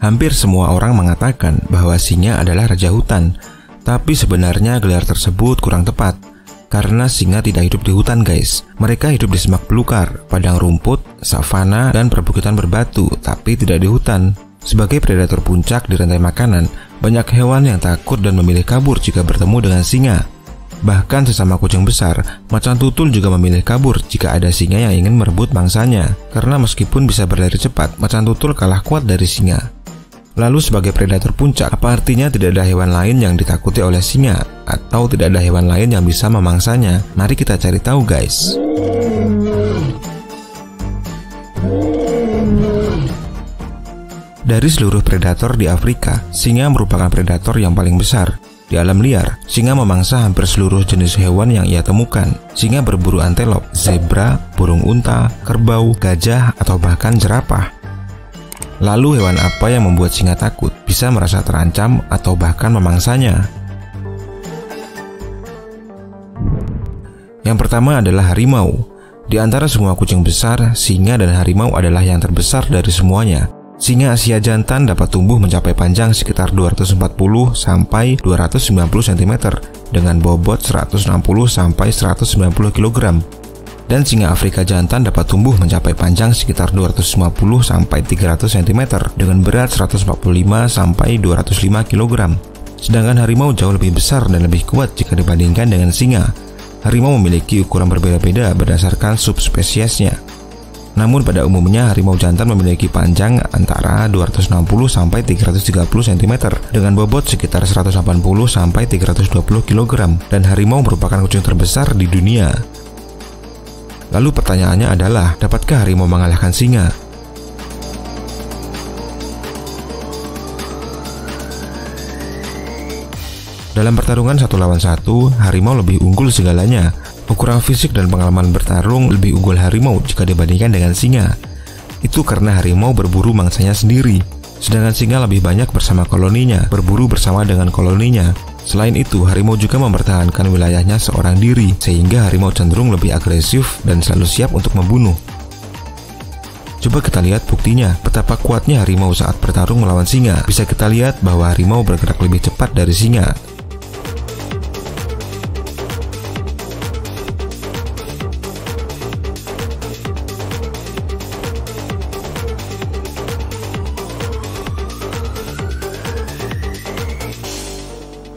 Hampir semua orang mengatakan bahwa singa adalah raja hutan, tapi sebenarnya gelar tersebut kurang tepat. Karena singa tidak hidup di hutan guys. Mereka hidup di semak belukar, padang rumput, savana, dan perbukitan berbatu, tapi tidak di hutan. Sebagai predator puncak di rantai makanan, banyak hewan yang takut dan memilih kabur jika bertemu dengan singa. Bahkan sesama kucing besar, macan tutul juga memilih kabur jika ada singa yang ingin merebut mangsanya. Karena meskipun bisa berlari cepat, macan tutul kalah kuat dari singa. Lalu sebagai predator puncak, apa artinya tidak ada hewan lain yang ditakuti oleh singa? Atau tidak ada hewan lain yang bisa memangsanya? Mari kita cari tahu guys. Dari seluruh predator di Afrika, singa merupakan predator yang paling besar. Di alam liar, singa memangsa hampir seluruh jenis hewan yang ia temukan. Singa berburu antelop, zebra, burung unta, kerbau, gajah, atau bahkan jerapah. Lalu hewan apa yang membuat singa takut, bisa merasa terancam, atau bahkan memangsanya? Yang pertama adalah harimau. Di antara semua kucing besar, singa dan harimau adalah yang terbesar dari semuanya. Singa Asia jantan dapat tumbuh mencapai panjang sekitar 240 sampai 290 cm dengan bobot 160 sampai 190 kg. Dan singa Afrika jantan dapat tumbuh mencapai panjang sekitar 250 sampai 300 cm dengan berat 145 sampai 205 kg. Sedangkan harimau jauh lebih besar dan lebih kuat jika dibandingkan dengan singa. Harimau memiliki ukuran berbeda-beda berdasarkan subspesiesnya. Namun pada umumnya harimau jantan memiliki panjang antara 260 sampai 330 cm dengan bobot sekitar 180 sampai 320 kg dan harimau merupakan kucing terbesar di dunia. Lalu pertanyaannya adalah, dapatkah harimau mengalahkan singa? Dalam pertarungan 1 lawan 1, harimau lebih unggul segalanya. Ukuran fisik dan pengalaman bertarung lebih unggul harimau jika dibandingkan dengan singa. Itu karena harimau berburu mangsanya sendiri, sedangkan singa lebih banyak bersama koloninya, berburu bersama dengan koloninya. Selain itu, harimau juga mempertahankan wilayahnya seorang diri, sehingga harimau cenderung lebih agresif dan selalu siap untuk membunuh. Coba kita lihat buktinya, betapa kuatnya harimau saat bertarung melawan singa. Bisa kita lihat bahwa harimau bergerak lebih cepat dari singa.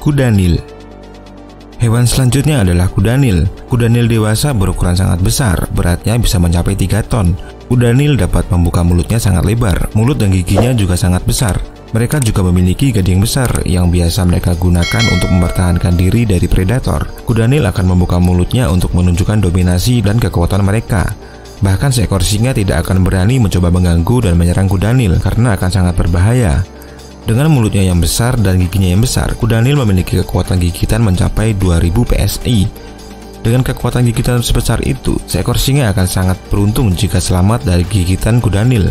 Kuda Nil. Hewan selanjutnya adalah kuda Nil. Kuda Nil dewasa berukuran sangat besar, beratnya bisa mencapai 3 ton. Kuda Nil dapat membuka mulutnya sangat lebar, mulut dan giginya juga sangat besar. Mereka juga memiliki gading besar yang biasa mereka gunakan untuk mempertahankan diri dari predator. Kuda Nil akan membuka mulutnya untuk menunjukkan dominasi dan kekuatan mereka. Bahkan seekor singa tidak akan berani mencoba mengganggu dan menyerang kuda Nil karena akan sangat berbahaya. Dengan mulutnya yang besar dan giginya yang besar, kuda Nil memiliki kekuatan gigitan mencapai 2000 PSI. Dengan kekuatan gigitan sebesar itu, seekor singa akan sangat beruntung jika selamat dari gigitan kuda Nil.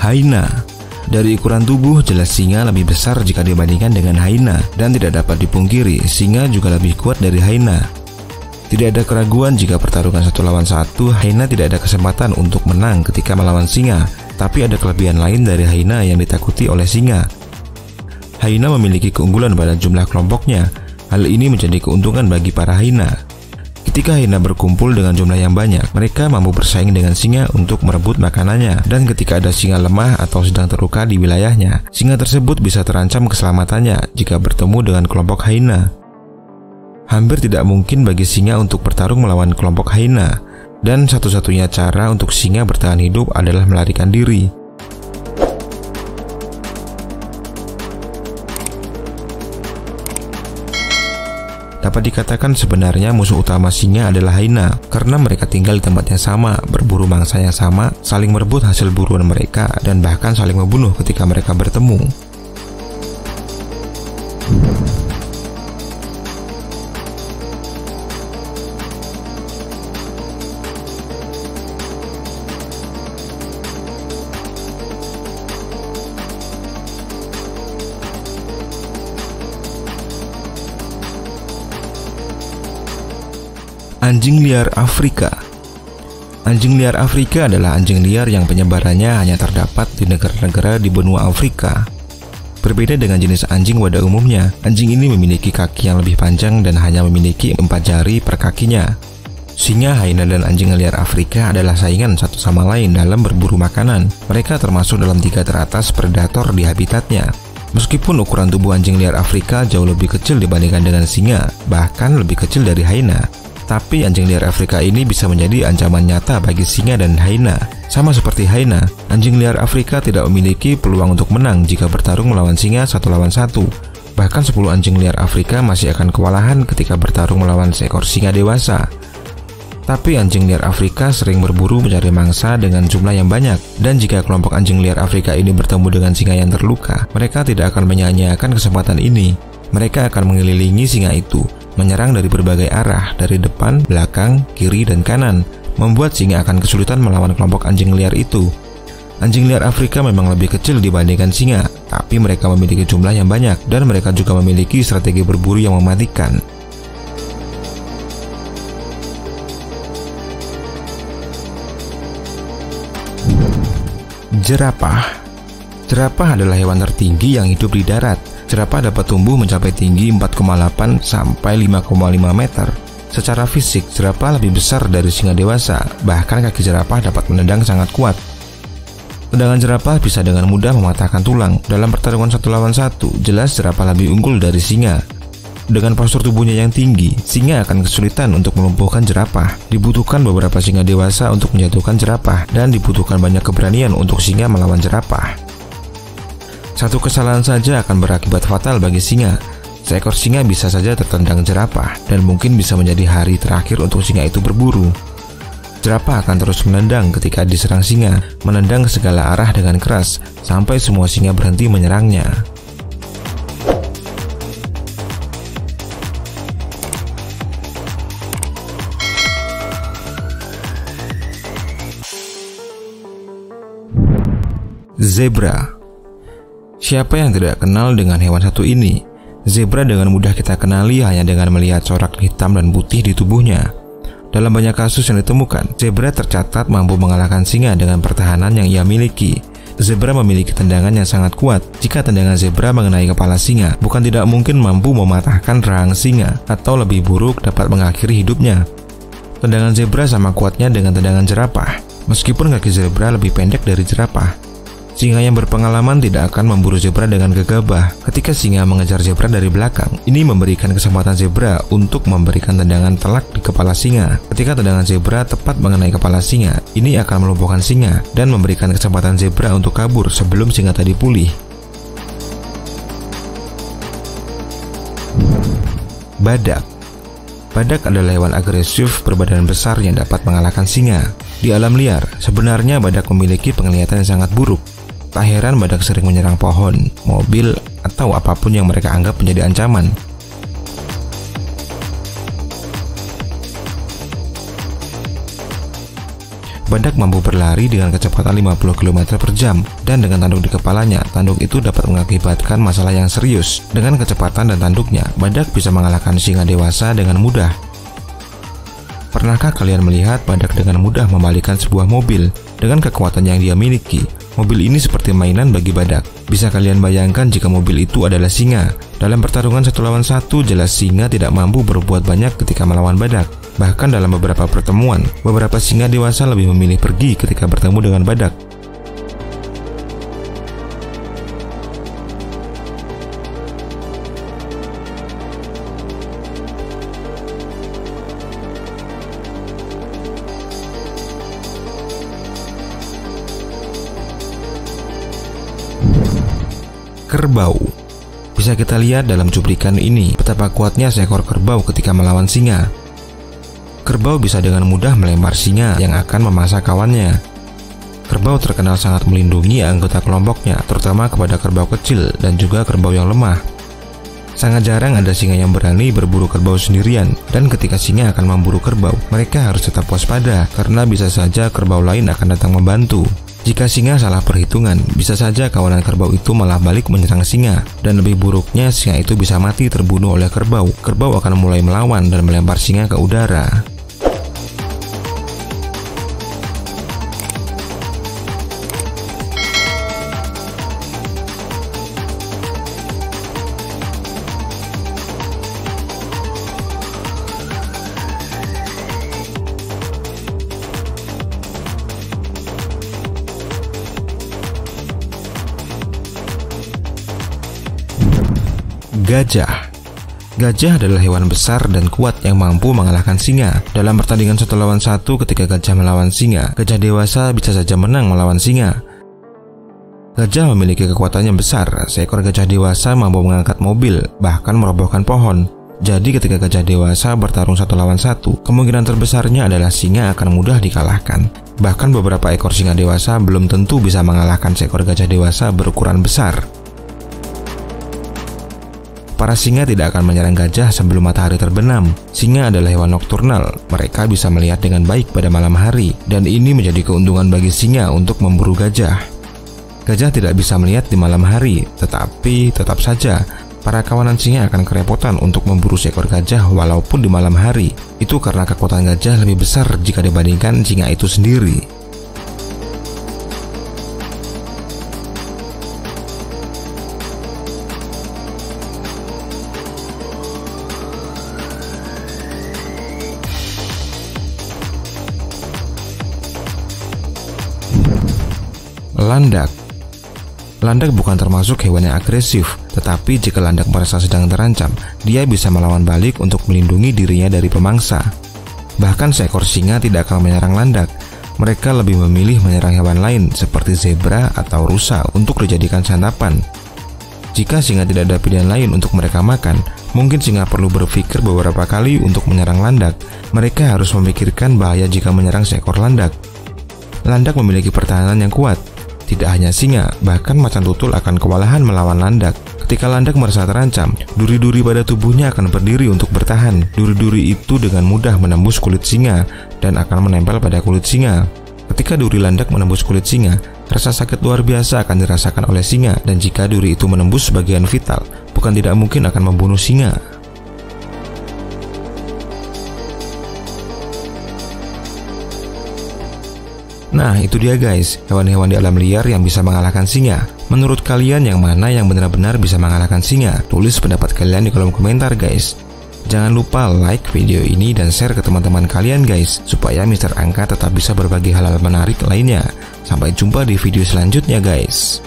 Hyena. Dari ukuran tubuh, jelas singa lebih besar jika dibandingkan dengan hyena, dan tidak dapat dipungkiri, singa juga lebih kuat dari hyena. Tidak ada keraguan jika pertarungan 1 lawan 1, hyena tidak ada kesempatan untuk menang ketika melawan singa, tapi ada kelebihan lain dari hyena yang ditakuti oleh singa. Hyena memiliki keunggulan pada jumlah kelompoknya. Hal ini menjadi keuntungan bagi para hyena. Ketika hyena berkumpul dengan jumlah yang banyak, mereka mampu bersaing dengan singa untuk merebut makanannya. Dan ketika ada singa lemah atau sedang terluka di wilayahnya, singa tersebut bisa terancam keselamatannya jika bertemu dengan kelompok hyena. Hampir tidak mungkin bagi singa untuk bertarung melawan kelompok hyena, dan satu-satunya cara untuk singa bertahan hidup adalah melarikan diri. Dapat dikatakan sebenarnya musuh utama singa adalah hyena, karena mereka tinggal di tempat yang sama, berburu mangsa yang sama, saling merebut hasil buruan mereka, dan bahkan saling membunuh ketika mereka bertemu. Anjing liar Afrika. Anjing liar Afrika adalah anjing liar yang penyebarannya hanya terdapat di negara-negara di benua Afrika. Berbeda dengan jenis anjing pada umumnya, anjing ini memiliki kaki yang lebih panjang dan hanya memiliki 4 jari per kakinya. Singa, hyena, dan anjing liar Afrika adalah saingan satu sama lain dalam berburu makanan. Mereka termasuk dalam 3 teratas predator di habitatnya. Meskipun ukuran tubuh anjing liar Afrika jauh lebih kecil dibandingkan dengan singa, bahkan lebih kecil dari hyena, tapi anjing liar Afrika ini bisa menjadi ancaman nyata bagi singa dan hyena. Sama seperti hyena, anjing liar Afrika tidak memiliki peluang untuk menang jika bertarung melawan singa 1 lawan 1. Bahkan 10 anjing liar Afrika masih akan kewalahan ketika bertarung melawan seekor singa dewasa. Tapi anjing liar Afrika sering berburu mencari mangsa dengan jumlah yang banyak, dan jika kelompok anjing liar Afrika ini bertemu dengan singa yang terluka, mereka tidak akan menyia-nyiakan kesempatan ini. Mereka akan mengelilingi singa itu, menyerang dari berbagai arah, dari depan, belakang, kiri, dan kanan, membuat singa akan kesulitan melawan kelompok anjing liar itu. Anjing liar Afrika memang lebih kecil dibandingkan singa, tapi mereka memiliki jumlah yang banyak, dan mereka juga memiliki strategi berburu yang mematikan. Jerapah. Jerapah adalah hewan tertinggi yang hidup di darat. Jerapah dapat tumbuh mencapai tinggi 4,8 sampai 5,5 meter. Secara fisik, jerapah lebih besar dari singa dewasa, bahkan kaki jerapah dapat menendang sangat kuat. Tendangan jerapah bisa dengan mudah mematahkan tulang. Dalam pertarungan 1 lawan 1, jelas jerapah lebih unggul dari singa. Dengan postur tubuhnya yang tinggi, singa akan kesulitan untuk melumpuhkan jerapah. Dibutuhkan beberapa singa dewasa untuk menjatuhkan jerapah, dan dibutuhkan banyak keberanian untuk singa melawan jerapah. Satu kesalahan saja akan berakibat fatal bagi singa. Seekor singa bisa saja tertendang jerapah, dan mungkin bisa menjadi hari terakhir untuk singa itu berburu. Jerapah akan terus menendang ketika diserang singa, menendang ke segala arah dengan keras, sampai semua singa berhenti menyerangnya. Zebra. Siapa yang tidak kenal dengan hewan satu ini? Zebra dengan mudah kita kenali hanya dengan melihat corak hitam dan putih di tubuhnya. Dalam banyak kasus yang ditemukan, zebra tercatat mampu mengalahkan singa dengan pertahanan yang ia miliki. Zebra memiliki tendangan yang sangat kuat. Jika tendangan zebra mengenai kepala singa, bukan tidak mungkin mampu mematahkan rahang singa, atau lebih buruk dapat mengakhiri hidupnya. Tendangan zebra sama kuatnya dengan tendangan jerapah, meskipun kaki zebra lebih pendek dari jerapah. Singa yang berpengalaman tidak akan memburu zebra dengan gegabah. Ketika singa mengejar zebra dari belakang, ini memberikan kesempatan zebra untuk memberikan tendangan telak di kepala singa. Ketika tendangan zebra tepat mengenai kepala singa, ini akan melumpuhkan singa dan memberikan kesempatan zebra untuk kabur sebelum singa tadi pulih. Badak. Badak adalah hewan agresif berbadan besar yang dapat mengalahkan singa. Di alam liar, sebenarnya badak memiliki penglihatan yang sangat buruk. Tak heran badak sering menyerang pohon, mobil, atau apapun yang mereka anggap menjadi ancaman. Badak mampu berlari dengan kecepatan 50 km per jam, dan dengan tanduk di kepalanya, tanduk itu dapat mengakibatkan masalah yang serius. Dengan kecepatan dan tanduknya, badak bisa mengalahkan singa dewasa dengan mudah. Pernahkah kalian melihat badak dengan mudah membalikkan sebuah mobil? Dengan kekuatan yang dia miliki, mobil ini seperti mainan bagi badak. Bisa kalian bayangkan jika mobil itu adalah singa? Dalam pertarungan 1 lawan 1, jelas singa tidak mampu berbuat banyak ketika melawan badak. Bahkan dalam beberapa pertemuan, beberapa singa dewasa lebih memilih pergi ketika bertemu dengan badak. Kerbau. Bisa kita lihat dalam cuplikan ini betapa kuatnya seekor kerbau ketika melawan singa. Kerbau bisa dengan mudah melempar singa yang akan memangsa kawannya. Kerbau terkenal sangat melindungi anggota kelompoknya, terutama kepada kerbau kecil dan juga kerbau yang lemah. Sangat jarang ada singa yang berani berburu kerbau sendirian, dan ketika singa akan memburu kerbau, mereka harus tetap waspada karena bisa saja kerbau lain akan datang membantu. Jika singa salah perhitungan, bisa saja kawanan kerbau itu malah balik menyerang singa, dan lebih buruknya singa itu bisa mati terbunuh oleh kerbau. Kerbau akan mulai melawan dan melempar singa ke udara. Gajah. Gajah adalah hewan besar dan kuat yang mampu mengalahkan singa. Dalam pertandingan 1 lawan 1 ketika gajah melawan singa, gajah dewasa bisa saja menang melawan singa. Gajah memiliki kekuatan yang besar. Seekor gajah dewasa mampu mengangkat mobil, bahkan merobohkan pohon. Jadi ketika gajah dewasa bertarung 1 lawan 1, kemungkinan terbesarnya adalah singa akan mudah dikalahkan. Bahkan beberapa ekor singa dewasa belum tentu bisa mengalahkan seekor gajah dewasa berukuran besar. Para singa tidak akan menyerang gajah sebelum matahari terbenam. Singa adalah hewan nokturnal. Mereka bisa melihat dengan baik pada malam hari, dan ini menjadi keuntungan bagi singa untuk memburu gajah. Gajah tidak bisa melihat di malam hari, tetapi tetap saja para kawanan singa akan kerepotan untuk memburu seekor gajah walaupun di malam hari. Itu karena kekuatan gajah lebih besar jika dibandingkan singa itu sendiri. Landak. Landak bukan termasuk hewan yang agresif, tetapi jika landak merasa sedang terancam, dia bisa melawan balik untuk melindungi dirinya dari pemangsa. Bahkan seekor singa tidak akan menyerang landak. Mereka lebih memilih menyerang hewan lain seperti zebra atau rusa untuk dijadikan santapan. Jika singa tidak ada pilihan lain untuk mereka makan, mungkin singa perlu berpikir beberapa kali untuk menyerang landak. Mereka harus memikirkan bahaya jika menyerang seekor landak. Landak memiliki pertahanan yang kuat. Tidak hanya singa, bahkan macan tutul akan kewalahan melawan landak. Ketika landak merasa terancam, duri-duri pada tubuhnya akan berdiri untuk bertahan. Duri-duri itu dengan mudah menembus kulit singa dan akan menempel pada kulit singa. Ketika duri landak menembus kulit singa, rasa sakit luar biasa akan dirasakan oleh singa, dan jika duri itu menembus bagian vital, bukan tidak mungkin akan membunuh singa. Nah, itu dia guys, hewan-hewan di alam liar yang bisa mengalahkan singa. Menurut kalian yang mana yang benar-benar bisa mengalahkan singa? Tulis pendapat kalian di kolom komentar guys. Jangan lupa like video ini dan share ke teman-teman kalian guys, supaya Mr. Angka tetap bisa berbagi hal-hal menarik lainnya. Sampai jumpa di video selanjutnya guys.